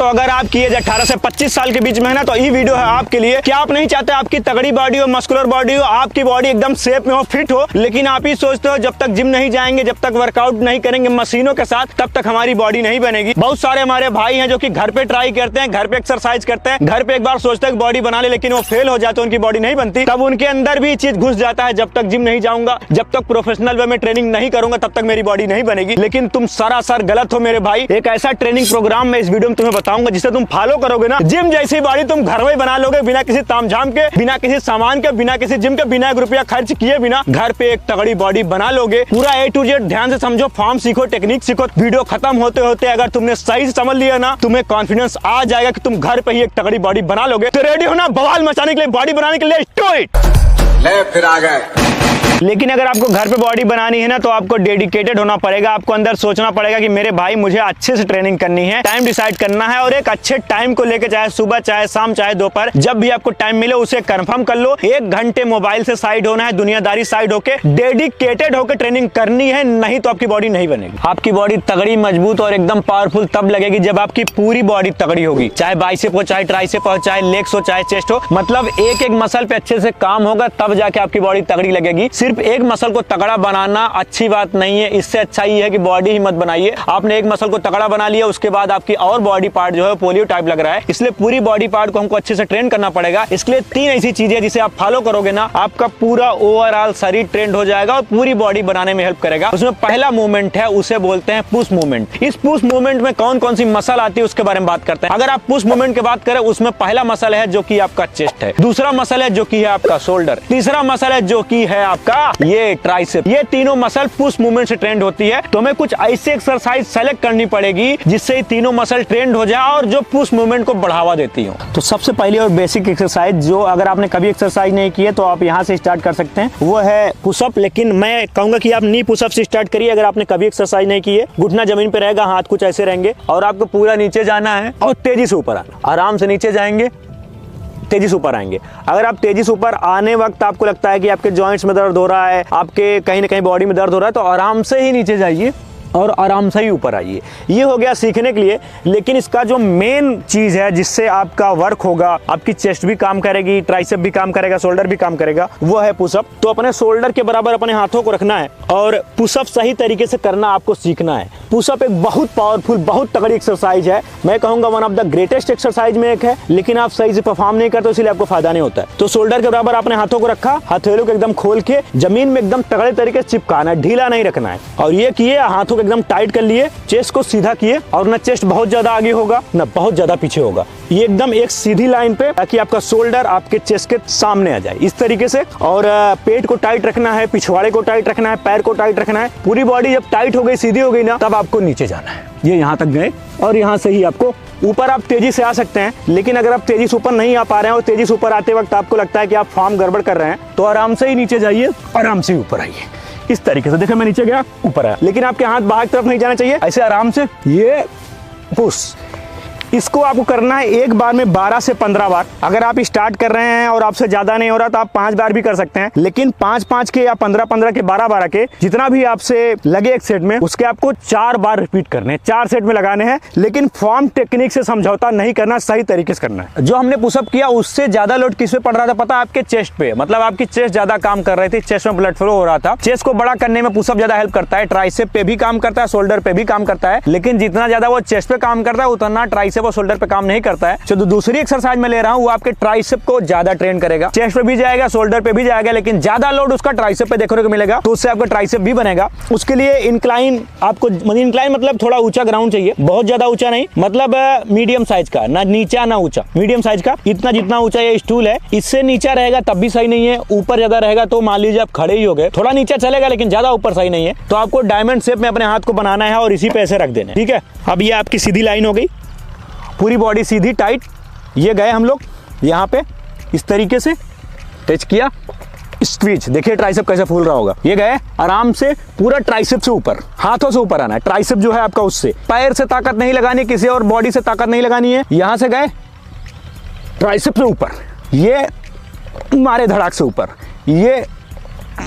दोस्तों अगर आपकी एज 18 से 25 साल के बीच में है ना, तो ये वीडियो है आपके लिए। क्या आप नहीं चाहते आपकी तगड़ी बॉडी हो, मस्कुलर बॉडी हो, आपकी बॉडी एकदम शेप में हो, फिट हो, लेकिन आप ही सोचते हो जब तक जिम नहीं जाएंगे, जब तक वर्कआउट नहीं करेंगे मशीनों के साथ, तब तक हमारी बॉडी नहीं बनेगी। बहुत सारे हमारे भाई हैं जो कि घर पे ट्राई करते हैं, घर पे एक्सरसाइज करते हैं, घर पे एक बार सोचते हैं बॉडी बना ले, लेकिन वो फेल हो जाते हैं, उनकी बॉडी नहीं बनती। तब उनके अंदर भी चीज घुस जाता है, जब तक जिम नहीं जाऊंगा, जब तक प्रोफेशनल वे में ट्रेनिंग नहीं करूंगा, तब तक मेरी बॉडी नहीं बनेगी। लेकिन तुम सरासर गलत हो मेरे भाई। एक ऐसा ट्रेनिंग प्रोग्राम मैं इस वीडियो में तुम्हें बताऊंगा जिसे तुम फॉलो करोगे ना, जिम जैसी बॉडी तुम घर में बना लोगे, बिना किसी तामझाम के, बिना किसी सामान के, बिना किसी जिम के, बिना 1 रुपया खर्च किए बिना घर पे एक तगड़ी बॉडी बना लोगे। पूरा A to Z ध्यान से समझो, फॉर्म सीखो, टेक्निक सीखो। वीडियो खत्म होते होते अगर तुमने सही से समझ लिया ना, तुम्हें कॉन्फिडेंस आ जाएगा कि तुम घर पे ही एक तगड़ी बॉडी बना लोगे। तो रेडी हो ना बवाल मचाने के लिए, बॉडी बनाने के लिए? स्टार्ट। ले फिर आ गए। लेकिन अगर आपको घर पे बॉडी बनानी है ना, तो आपको डेडिकेटेड होना पड़ेगा। आपको अंदर सोचना पड़ेगा कि मेरे भाई मुझे अच्छे से ट्रेनिंग करनी है, टाइम डिसाइड करना है, और एक अच्छे टाइम को लेके, चाहे सुबह, चाहे शाम, चाहे दोपहर, जब भी आपको टाइम मिले उसे कंफर्म कर लो। 1 घंटे मोबाइल से साइड होना है, दुनियादारी साइड होके डेडिकेटेड होकर ट्रेनिंग करनी है, नहीं तो आपकी बॉडी नहीं बनेगी। आपकी बॉडी तगड़ी, मजबूत और एकदम पावरफुल तब लगेगी जब आपकी पूरी बॉडी तगड़ी होगी। चाहे बाइसेप हो, चाहे ट्राइसेप हो, चाहे लेग्स हो, चाहे चेस्ट हो, मतलब एक एक मसल पे अच्छे से काम होगा, तब जाके आपकी बॉडी तगड़ी लगेगी। सिर्फ एक मसल को तगड़ा बनाना अच्छी बात नहीं है, इससे अच्छा ही है कि बॉडी ही मत बनाइए। आपने एक मसल को तगड़ा बना लिया, उसके बाद आपकी और बॉडी पार्ट जो है पोलियो टाइप लग रहा है, इसलिए पूरी बॉडी पार्ट को हमको अच्छे से ट्रेन करना पड़ेगा। इसलिए 3 ऐसी चीजें जिसे आप फॉलो करोगे ना, आपका पूरा ओवरऑल शरीर ट्रेंड हो जाएगा और पूरी बॉडी बनाने में हेल्प करेगा। उसमें पहला मूवमेंट है, उसे बोलते हैं पुश मूवमेंट। इस पुश मूवमेंट में कौन कौन सी मसल आती है उसके बारे में बात करते हैं। अगर आप पुश मूवमेंट की बात करें, उसमें पहला मसल है जो कि आपका चेस्ट है, दूसरा मसल है जो कि है आपका शोल्डर, तीसरा मसल है जो कि है आपका ये ट्राइसेप। ये तीनों मसल पुश मूवमेंट से ट्रेंड होती है। तो हमें कुछ ऐसे एक्सरसाइज सेलेक्ट करनी पड़ेगी जिससे तीनों मसल ट्रेंड हो जाए और जो पुश मूवमेंट को बढ़ावा देती हो। तो सबसे पहले और बेसिक एक्सरसाइज, जो अगर आपने कभी एक्सरसाइज नहीं की है तो आप यहाँ से स्टार्ट कर सकते हैं, वो है पुशअप। लेकिन मैं कहूंगा कि आप नी पुशअप से स्टार्ट करिए अगर आपने कभी एक्सरसाइज नहीं की है। घुटना जमीन पे रहेगा, हाथ कुछ ऐसे रहेंगे और आपको पूरा नीचे जाना है और तेजी से ऊपर आना। आराम से नीचे जाएंगे, तेजी से ऊपर आएंगे। अगर आप तेजी से ऊपर आने वक्त आपको लगता है कि आपके जॉइंट्स में दर्द हो रहा है, आपके कहीं ना कहीं बॉडी में दर्द हो रहा है, तो आराम से ही नीचे जाइए और आराम से ही ऊपर आइए। ये हो गया सीखने के लिए। लेकिन इसका जो मेन चीज है जिससे आपका वर्क होगा, आपकी चेस्ट भी काम करेगी, ट्राइसेप भी काम करेगा, शोल्डर भी काम करेगा, वो है पुशअप। तो अपने शोल्डर के बराबर अपने हाथों को रखना है और पुशअप सही तरीके से करना आपको सीखना है। पुशअप एक बहुत पावरफुल, बहुत तगड़ी एक्सरसाइज है। मैं कहूंगा one of the greatest exercise में एक है, लेकिन आप सही से परफॉर्म नहीं करते, इसलिए आपको फायदा नहीं होता है। तो शोल्डर के बराबर अपने हाथों को रखा, हथेलियों को एकदम खोल के जमीन में एकदम तगड़े तरीके से चिपकाना है, ढीला नहीं रखना है। और ये किए, हाथों को एकदम टाइट कर लिए, चेस्ट को सीधा किए, और ना चेस्ट बहुत ज्यादा आगे होगा ना बहुत ज्यादा पीछे होगा। ये एकदम एक सीधी लाइन पे, ताकि आपका शोल्डर आपके चेस्ट के सामने आ जाए, इस तरीके से। और पेट को टाइट रखना है, पिछवाड़े को टाइट रखना है, पैर को टाइट रखना है। पूरी बॉडी जब टाइट हो गई, सीधी हो गई ना, तब आपको नीचे जाना है। ये यहाँ तक गए और यहाँ से ही आपको ऊपर आप तेजी से आ सकते हैं। लेकिन अगर आप तेजी से ऊपर नहीं आ पा रहे हैं और तेजी से ऊपर आते वक्त आपको लगता है कि आप फॉर्म गड़बड़ कर रहे हैं, तो आराम से ही नीचे जाइए, आराम से ऊपर आइए, इस तरीके से। देखिए मैं नीचे गया, ऊपर आया, लेकिन आपके हाथ बाहर की तरफ नहीं जाना चाहिए, ऐसे आराम से। ये पुश, इसको आपको करना है एक बार में 12 से 15 बार। अगर आप स्टार्ट कर रहे हैं और आपसे ज्यादा नहीं हो रहा तो आप 5 बार भी कर सकते हैं, लेकिन 5-5 के या 15-15 के, 12-12 के, जितना भी आपसे लगे एक सेट में, उसके आपको 4 बार रिपीट करने हैं, 4 सेट में लगाने हैं। लेकिन फॉर्म टेक्निक से समझौता नहीं करना, सही तरीके से करना है। जो हमने पुशअप किया उससे ज्यादा लोड किस पे पड़ रहा था पता है? आपके चेस्ट पे। मतलब आपकी चेस्ट ज्यादा काम कर रही थी, चेस्ट में ब्लड फ्लो हो रहा था। चेस्ट को बड़ा करने में पुशअप ज्यादा हेल्प करता है, ट्राइसेप पे भी काम करता है, शोल्डर पे भी काम करता है। लेकिन जितना ज्यादा वो चेस्ट पे काम करता है, उतना ट्राइसेप और शोल्डर पे काम नहीं करता है। जो दूसरी एक्सरसाइज में ले रहा हूं, वो आपके ट्राइसेप को ज्यादा ट्रेन करेगा। चेस्ट पे भी जाएगा, शोल्डर पे भी जाएगा, लेकिन ज्यादा लोड उसका ट्राइसेप पे देखने को मिलेगा, तो उससे आपका ट्राइसेप भी बनेगा। उसके लिए इंक्लाइन आपको, इंक्लाइन मतलब थोड़ा ऊंचा ग्राउंड चाहिए, बहुत ज्यादा ऊंचा नहीं, मतलब मीडियम साइज का, ना नीचा ना ऊंचा, मीडियम साइज का। इतना जितना ऊंचा ये स्टूल है, इससे नीचा रहेगा तब भी सही नहीं है, ऊपर ज्यादा रहेगा तो मान लीजिए आप खड़े ही हो गए, थोड़ा नीचा चलेगा लेकिन ज्यादा ऊपर सही नहीं है। तो आपको डायमंड शेप में अपने हाथ को बनाना है और इसी पे ऐसे रख देना, ठीक है। अब ये आपकी सीधी लाइन हो गई, पूरी बॉडी सीधी टाइट। ये गए हम लोग यहाँ पे, इस तरीके से टच किया, स्क्वीज, देखिए ट्राइसेप कैसे फूल रहा होगा। ये गए आराम से पूरा ट्राइसेप से ऊपर, हाथों से ऊपर आना है। ट्राइसेप जो है आपका, उससे पैर से ताकत नहीं लगानी, किसी और बॉडी से ताकत नहीं लगानी है। यहां से गए ट्राइसेप से ऊपर, ये मारे धड़ाक से ऊपर, ये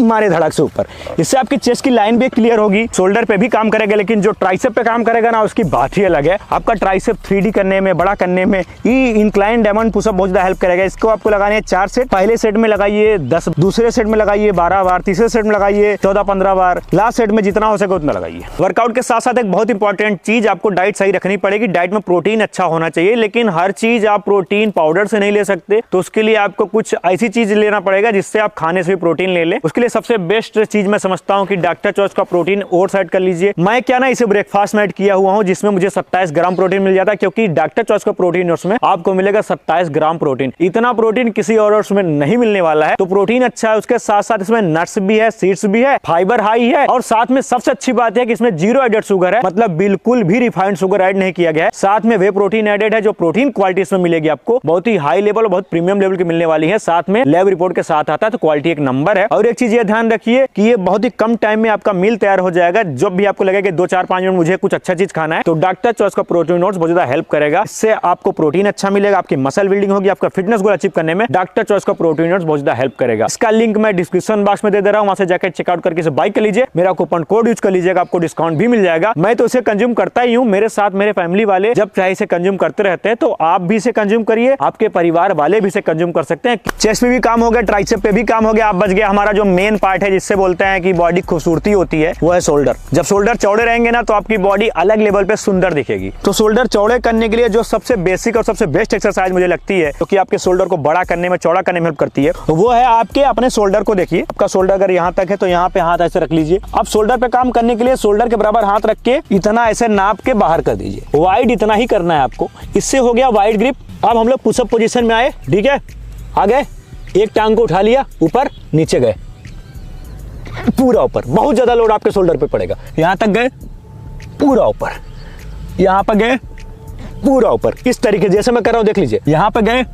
मारे धड़क से ऊपर। इससे आपकी चेस्ट की लाइन भी क्लियर होगी, शोल्डर पे भी काम करेगा, लेकिन जो ट्राइसेप पे काम करेगा ना उसकी बात ही अलग है। आपका ट्राइसेप 3D करने में, बड़ा करने में ये इंक्लाइन डायमंड पुशअप बहुत ज्यादा हेल्प करेगा। इसको आपको लगाने हैं 4 सेट। पहले सेट में लगाइए 10, दूसरे सेट में लगाइए 12 बार, तीसरे सेट में लगाइए 14-15 बार, लास्ट सेट में जितना हो सके उतना लगाइए। वर्कआउट के साथ साथ एक बहुत इंपॉर्टेंट चीज, आपको डाइट सही रखनी पड़ेगी। डाइट में प्रोटीन अच्छा होना चाहिए, लेकिन हर चीज आप प्रोटीन पाउडर से नहीं ले सकते, तो उसके लिए आपको कुछ ऐसी चीज लेना पड़ेगा जिससे आप खाने से भी प्रोटीन ले ले। उसके लिए सबसे बेस्ट चीज मैं समझता हूं कि डॉक्टर चॉइस का प्रोटीन ओट्स ऐड कर लीजिए। मैं क्या ना इसे ब्रेकफास्ट में ऐड किया हुआ हूं, जिसमें मुझे 27 ग्राम प्रोटीन मिल जाता है, क्योंकि डॉक्टर चॉइस का प्रोटीन ओट्स में आपको मिलेगा 27 ग्राम प्रोटीन। इतना प्रोटीन किसी और ओट्स में नहीं मिलने वाला है, तो प्रोटीन अच्छा है। उसके साथ साथ इसमें नट्स भी है, सीड्स भी है, फाइबर हाई है, और साथ में सबसे अच्छी बात है कि इसमें 0 एडेड शुगर है, मतलब बिल्कुल भी रिफाइंड शुगर ऐड नहीं किया गया है। साथ में वे प्रोटीन एडेड है, जो प्रोटीन क्वालिटी इसमें मिलेगी आपको बहुत ही हाई लेवल और बहुत प्रीमियम लेवल की मिलने वाली है। साथ में लैब रिपोर्ट के साथ आता है, तो क्वालिटी एक नंबर है। और एक चीज ये ध्यान रखिए कि ये बहुत ही कम टाइम में आपका मील तैयार हो जाएगा। जब भी आपको लगे कि 2-4-5 मिनट मुझे कुछ अच्छा चीज खाना है, तो डॉक्टर चॉइस का प्रोटीन ओट्स बहुत ज्यादा हेल्प करेगा। इससे आपको प्रोटीन अच्छा मिलेगा, आपकी मसल बिल्डिंग होगी, आपका फिटनेस गोल अचीव करने में डॉक्टर चॉइस का प्रोटीन ओट्स बहुत ज्यादा हेल्प करेगा। इसका लिंक मैं डिस्क्रिप्शन बॉक्स में दे रहा हूं, वहां से जाकर चेकआउट करके बाय कर लीजिए। मेरा कूपन कोड यूज कर लीजिएगा, आपको डिस्काउंट भी मिल जाएगा। मैं तो इसे कंज्यूम करता ही हूँ, मेरे साथ मेरे फैमिली वाले जब चाहे इसे कंज्यूम करते रहते हैं, तो आप भी इसे कंज्यूम करिए, आपके परिवार वाले भी इसे कंज्यूम कर सकते हैं। चेस्ट पे भी काम हो गया, ट्राइसेप पे भी काम हो गया। आप बच गया हमारा जो मेन पार्ट है, जिससे बोलते हैं कि बॉडी खूबसूरती होती है, वो है शोल्डर। जब शोल्डर चौड़े रहेंगे ना, तो आपकी बॉडी अलग लेवल पे सुंदर दिखेगी। तो शोल्डर चौड़े करने के लिए जो सबसे बेसिक और सबसे बेस्ट एक्सरसाइज मुझे लगती है, क्योंकि आपके शोल्डर को बड़ा करने में, चौड़ा करने में हेल्प करती है, वो है आपके अपने शोल्डर को देखिए। आपका शोल्डर अगर यहाँ तक है, तो यहाँ पे हाथ ऐसे रख लीजिए। अब शोल्डर पे काम करने के लिए शोल्डर के बराबर हाथ रख के इतना ऐसे नाप के बाहर कर दीजिए। वाइड इतना ही करना है आपको, इससे हो गया वाइड ग्रिप। अब हम लोग पुशअप पोजीशन में आए, ठीक है, आ गए, एक टांग को उठा लिया, ऊपर नीचे गए, पूरा ऊपर। बहुत ज्यादा लोड आपके शोल्डर पे पड़ेगा। यहां तक गए, पूरा ऊपर, यहां पर गए, पूरा ऊपर। इस तरीके जैसे मैं कर रहा हूं, देख लीजिए, यहां पर गए,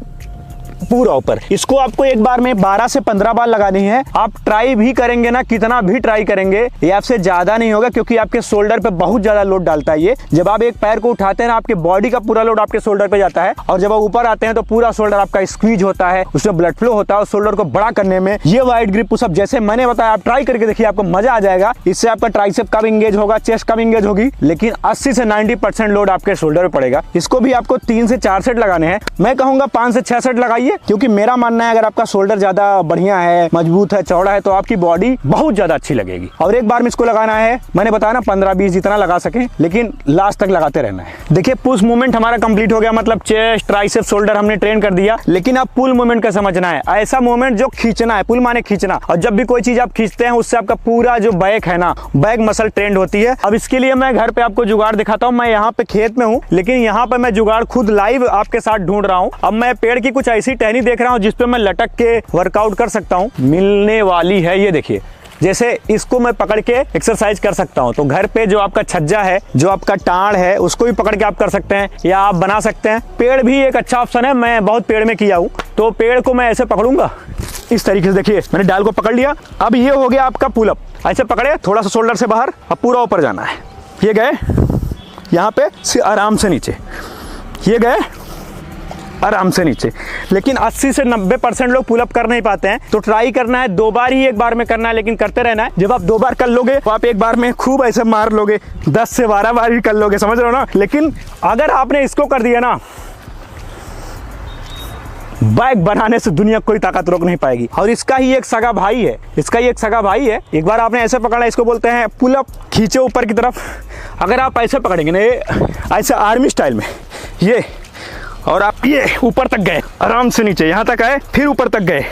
पूरा ऊपर। इसको आपको एक बार में 12 से 15 बार लगानी है। आप ट्राई भी करेंगे ना, कितना भी ट्राई करेंगे, ये आपसे ज्यादा नहीं होगा, क्योंकि आपके शोल्डर पे बहुत ज्यादा लोड डालता है ये। जब आप एक पैर को उठाते हैं ना, आपके बॉडी का पूरा लोड आपके शोल्डर पे जाता है, और जब आप ऊपर आते हैं तो पूरा शोल्डर आपका स्क्वीज होता है, उसमें ब्लड फ्लो होता है, और शोल्डर को बड़ा करने में ये वाइड ग्रिप पुशअप जैसे मैंने बताया, आप ट्राई करके देखिए, आपको मजा आ जाएगा। इससे आपका ट्राइसेप का भी इंगेज होगा, चेस्ट का भी इंगेज होगी, लेकिन 80 से 90% लोड आपके शोल्डर पे पड़ेगा। इसको भी आपको 3 से 4 सेट लगाने हैं। मैं कहूंगा 5 से 6 सेट लगाइए, क्योंकि मेरा मानना है अगर आपका शोल्डर ज्यादा बढ़िया है, मजबूत है, चौड़ा है, तो आपकी बॉडी बहुत ज्यादा अच्छी लगेगी। और एक बार में इसको लगाना है, मैंने बताया ना 15-20 जितना लगा सके, लेकिन लास्ट तक लगाते रहना है। देखिए पुश मूवमेंट हमारा कंप्लीट हो गया, मतलब चेस्ट, ट्राइसेप, शोल्डर हमने ट्रेन कर दिया। लेकिन अब पुल मूवमेंट का समझना है, ऐसा मूवमेंट जो खींचना है। पुल माने खींचना, और जब भी कोई चीज आप खींचते हैं, उससे आपका पूरा जो बैक है ना, बैक मसल ट्रेंड होती है। अब इसके लिए मैं घर पे आपको जुगाड़ दिखाता हूँ। मैं यहाँ पे खेत में हूँ, लेकिन यहाँ पे मैं जुगाड़ खुद लाइव आपके साथ ढूंढ रहा हूँ। अब मैं पेड़ की कुछ ऐसी टहनी देख रहा हूँ जिसपे मैं लटक के वर्कआउट कर सकता हूँ। मिलने वाली है, ये देखिए, जैसे इसको मैं पकड़ के एक्सरसाइज कर सकता हूं। तो घर पे जो आपका छज्जा है, जो आपका टाड़ है, उसको भी पकड़ के आप कर सकते हैं, या आप बना सकते हैं। पेड़ भी एक अच्छा ऑप्शन है, मैं बहुत पेड़ में किया हूं। तो पेड़ को मैं ऐसे पकड़ूंगा, इस तरीके से, देखिए मैंने डाल को पकड़ लिया। अब ये हो गया आपका पुल अप। ऐसे पकड़े, थोड़ा सा शोल्डर से बाहर, अब पूरा ऊपर जाना है। ये गए, यहाँ पे आराम से नीचे, ये गए आराम से नीचे। लेकिन 80 से 90% लोग पुल अप कर नहीं पाते हैं, तो ट्राई करना है 2 बार ही, एक बार में करना है, लेकिन करते रहना है। जब आप 2 बार कर लोगे, तो आप एक बार में खूब ऐसे मार लोगे, 10 से 12 बार ही कर लोगे, समझ रहे हो ना। लेकिन अगर आपने इसको कर दिया ना, बैक बनाने से दुनिया कोई ताकत रोक नहीं पाएगी। और इसका ही एक सगा भाई है, इसका ही एक सगा भाई है। एक बार आपने ऐसे पकड़ा, इसको बोलते हैं पुल अप, खींचे ऊपर की तरफ। अगर आप ऐसे पकड़ेंगे ना, ऐसे आर्मी स्टाइल में, ये, और आप ये ऊपर तक गए, आराम से नीचे, यहाँ तक आए, फिर ऊपर तक गए,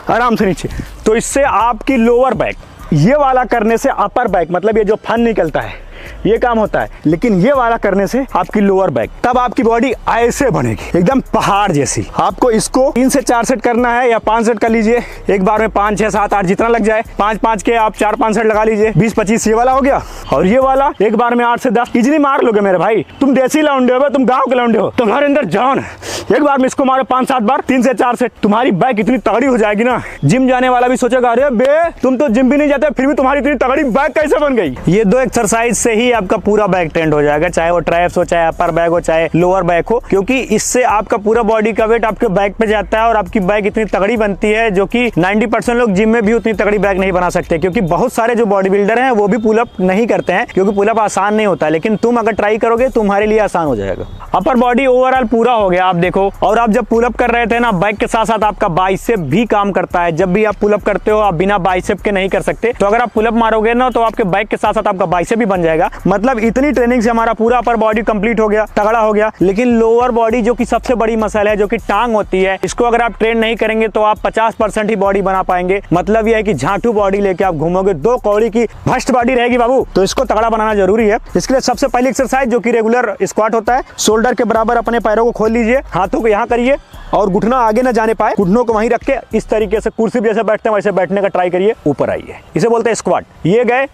आराम से नीचे, तो इससे आपकी लोअर बैक, ये वाला करने से अपर बैक, मतलब ये जो फन निकलता है, ये काम होता है। लेकिन ये वाला करने से आपकी लोअर बैक, तब आपकी बॉडी ऐसे बनेगी, एकदम पहाड़ जैसी। आपको इसको 3 से 4 सेट करना है, या 5 सेट कर लीजिए। एक बार में 5, 6, 7, 8 जितना लग जाए, 5-5 के आप 4-5 सेट लगा लीजिए। 20-25 ये वाला हो गया, और ये वाला एक बार में 8 से 10 इजीली मार लोगे मेरे भाई। तुम देसी लौंडे हो, तुम गाँव के लौंडे हो, तुम्हारे अंदर जान है। एक बार में इसको मारो 5-7 बार, 3 से 4 सेट, तुम्हारी बैक इतनी तगड़ी हो जाएगी ना, जिम जाने वाला भी सोचेगा, अरे बे तुम तो जिम भी नहीं जाते, फिर भी तुम्हारी इतनी तगड़ी बैक कैसे बन गई। ये 2 एक्सरसाइज से इससे ही आपका पूरा बैक ट्रेंड हो जाएगा, चाहे वो ट्राइसेप्स हो, चाहे अपर बैक हो, चाहे लोअर बैक हो, क्योंकि इससे आपका पूरा बॉडी का वेट आपके बैक पे जाता है और आपकी बैक इतनी तगड़ी बनती है, जो कि 90% लोग जिम में भी उतनी तगड़ी बैक नहीं बना सकते, क्योंकि बहुत सारे जो बॉडी बिल्डर हैं वो भी पुलअप नहीं करते हैं, क्योंकि पुलअप आसान नहीं होता है। लेकिन तुम अगर ट्राई करोगे तुम्हारे लिए आसान हो जाएगा। अपर बॉडी ओवरऑल पूरा हो गया आप देखो। और आप जब पुलअप कर रहे थे ना, बैक के साथ साथ आपका बाइसेप भी काम करता है। जब भी आप पुलअप करते हो आप बिना बाइसेप के नहीं कर सकते, तो अगर आप पुलअप मारोगे ना तो आपके बैक के साथ साथ आपका बाइसेप भी बन जाएगा। मतलब इतनी ट्रेनिंग से हमारा पूरा अपर बॉडी कंप्लीट हो गया, तगड़ा हो गया। लेकिन लोअर बॉडी जो कि सबसे बड़ी मसल है, जो कि टांग होती है, इसको अगर आप ट्रेन नहीं करेंगे तो आप 50% ही बॉडी बना पाएंगे। मतलब यह है कि झांटू बॉडी लेके आप घूमोगे, 2 कौड़ी की भ्रष्ट बॉडी रहेगी बाबू। तो इसको तगड़ा बनाना जरूरी है। इसके लिए सबसे पहली एक्सरसाइज जो कि रेगुलर स्क्वाट होता है, शोल्डर के बराबर अपने पैरों को खोल लीजिए, हाथों को यहाँ करिए और घुटना आगे ना जाने पाए, घुटनों को वहीं रख के इस तरीके से कुर्सी पे जैसे बैठते हैं वैसे बैठने का ट्राई करिए, ऊपर आइए। इसे बोलते हैं स्क्वाट। ये गए,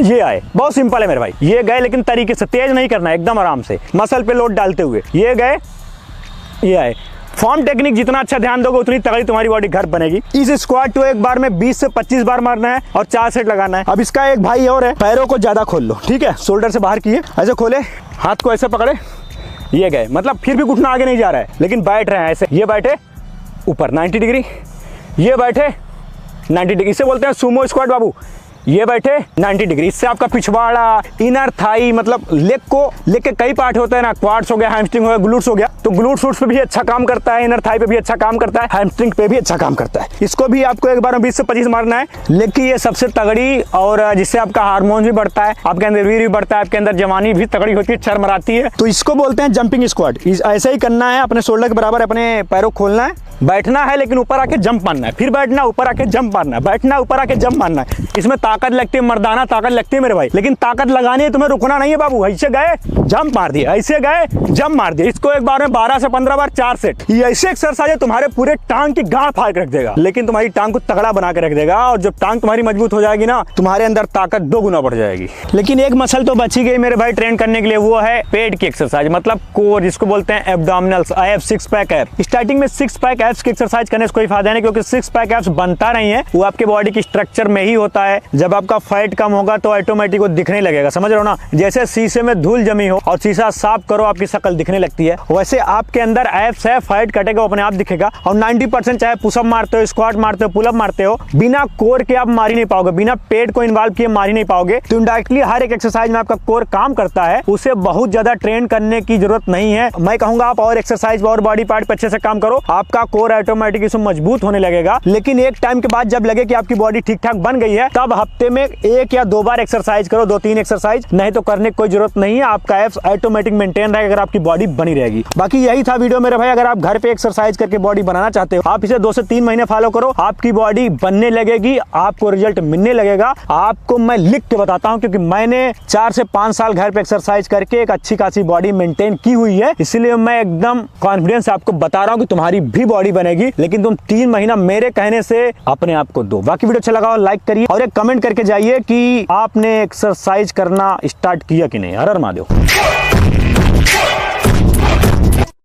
ये आए, बहुत सिंपल है मेरे भाई। ये गए लेकिन तरीके से, तेज नहीं करना है, एकदम आराम से मसल पे लोड डालते हुए। ये गए, ये आए। फॉर्म टेक्निक जितना अच्छा ध्यान दोगे उतनी तगड़ी तुम्हारी बॉडी घर बनेगी। इस स्क्वाट को एक बार में 20 से 25 बार मारना है और 4 सेट लगाना है। अब इसका एक भाई और है, पैरों को ज्यादा खोल लो, ठीक है, शोल्डर से बाहर किए, ऐसे खोले, हाथ को ऐसे पकड़े, ये गए, मतलब फिर भी घुटना आगे नहीं जा रहा है, लेकिन बैठ रहे हैं ऐसे। ये बैठे ऊपर 90 डिग्री, ये बैठे 90 डिग्री, इसे बोलते हैं सुमो स्क्वाट बाबू। ये बैठे 90 डिग्री, इससे आपका पिछवाड़ा, इनर थाई, मतलब लेग के कई पार्ट होते हैं ना, क्वाड्स हो गया, हैमस्ट्रिंग हो गया, ग्लूट्स हो गया, तो ग्लूट्स पे भी अच्छा काम करता है, इनर थाई पे भी अच्छा काम करता है, हैमस्ट्रिंग पे भी अच्छा काम करता है। इसको भी आपको एक बार में 20 से 25 मारना है। लेग की ये सबसे तगड़ी, और जिससे आपका हार्मोन भी बढ़ता है, आपके अंदर वीर भी बढ़ता है, आपके अंदर जवानी भी तगड़ी होती है, चरमराती है। तो इसको बोलते हैं जंपिंग स्क्वाट। ऐसे ही करना है, अपने शोल्डर के बराबर अपने पैरों खोलना है, बैठना है लेकिन ऊपर आके जंप मारना है, फिर बैठना, ऊपर आके जंप मारना है, बैठना, ऊपर आके जंप मारना है। इसमें ताकत लगती है, मर्दाना ताकत लगती है मेरे भाई, लेकिन ताकत लगानी है, तुम्हें रुकना नहीं है बाबू। ऐसे गए जंप मार दिया, ऐसे गए जंप मार दिया। इसको एक बार में 12 से 15 बार 4 सेट। ये ऐसे एक्सरसाइज है तुम्हारे पूरे टांग की गांठ फाड़ के रख देगा, लेकिन तुम्हारी टांग को तगड़ा बना के रख देगा। और जब टांग तुम्हारी मजबूत हो जाएगी ना, तुम्हारे अंदर ताकत 2 गुना बढ़ जाएगी। लेकिन एक मसल तो बची गई मेरे भाई ट्रेन करने के लिए, वो है पेट की एक्सरसाइज, मतलब कोर, जिसको बोलते हैं abdominals, abs, 6 pack abs. Starting में 6 पैक एब्स की एक्सरसाइज करने से कोई फायदा नहीं, क्योंकि 6 पैक एब्स बनता नहीं है, वो आपके बॉडी की स्ट्रक्चर में ही होता है। जब आपका फैट कम होगा तो ऑटोमेटिक वो दिखने लगेगा, समझ रहे हो ना। जैसे शीशे में धूल जमी हो और शीशा साफ करो आपकी शक्ल दिखने लगती है, वैसे आपके अंदर एब्स है, फैट कटेगा, अपने आप दिखेगा। और 90% चाहे पुशअप मारते हो, स्क्वाट मारते हो, पुलअप मारते हो, बिना कोर के आप मार ही नहीं पाओगे, बिना पेट को इन्वॉल्व किए मार ही नहीं पाओगे। तो इनडायरेक्टली हर एक एक्सरसाइज में आपका कोर काम करता है, उसे बहुत ज्यादा ट्रेन करने की जरूरत नहीं है। मैं कहूंगा आप और एक्सरसाइज और बॉडी पार्ट पे अच्छे से काम करो, आपका कोर ऑटोमेटिक इसमें मजबूत होने लगेगा। लेकिन एक टाइम के बाद जब लगे कि आपकी बॉडी ठीक ठाक बन गई है, तब हफ्ते में 1 या 2 बार एक्सरसाइज करो, 2-3 एक्सरसाइज, नहीं तो करने की कोई जरूरत नहीं है। आपका एब्स ऑटोमेटिक मेंटेन रहेगा अगर आपकी बॉडी बनी रहेगी। बाकी यही था वीडियो मेरे भाई। अगर आप घर पे एक्सरसाइज करके बॉडी बनाना चाहते हो, आप इसे 2 से 3 महीने फॉलो करो, आपकी बॉडी बनने लगेगी, आपको रिजल्ट मिलने लगेगा। आपको मैं लिख के बताता हूं, क्योंकि मैंने 4 से 5 साल घर पे एक्सरसाइज करके एक अच्छी खासी बॉडी मेंटेन की हुई है, इसलिए मैं एकदम कॉन्फिडेंस आपको बता रहा हूं कि तुम्हारी भी बॉडी बनेगी। लेकिन तुम 3 महीना मेरे कहने से अपने आप को दो। बाकी वीडियो अच्छा लगा हो लाइक करिए और एक कमेंट करके जाइए कि आपने एक्सरसाइज करना स्टार्ट किया कि नहीं। हर हर महादेव।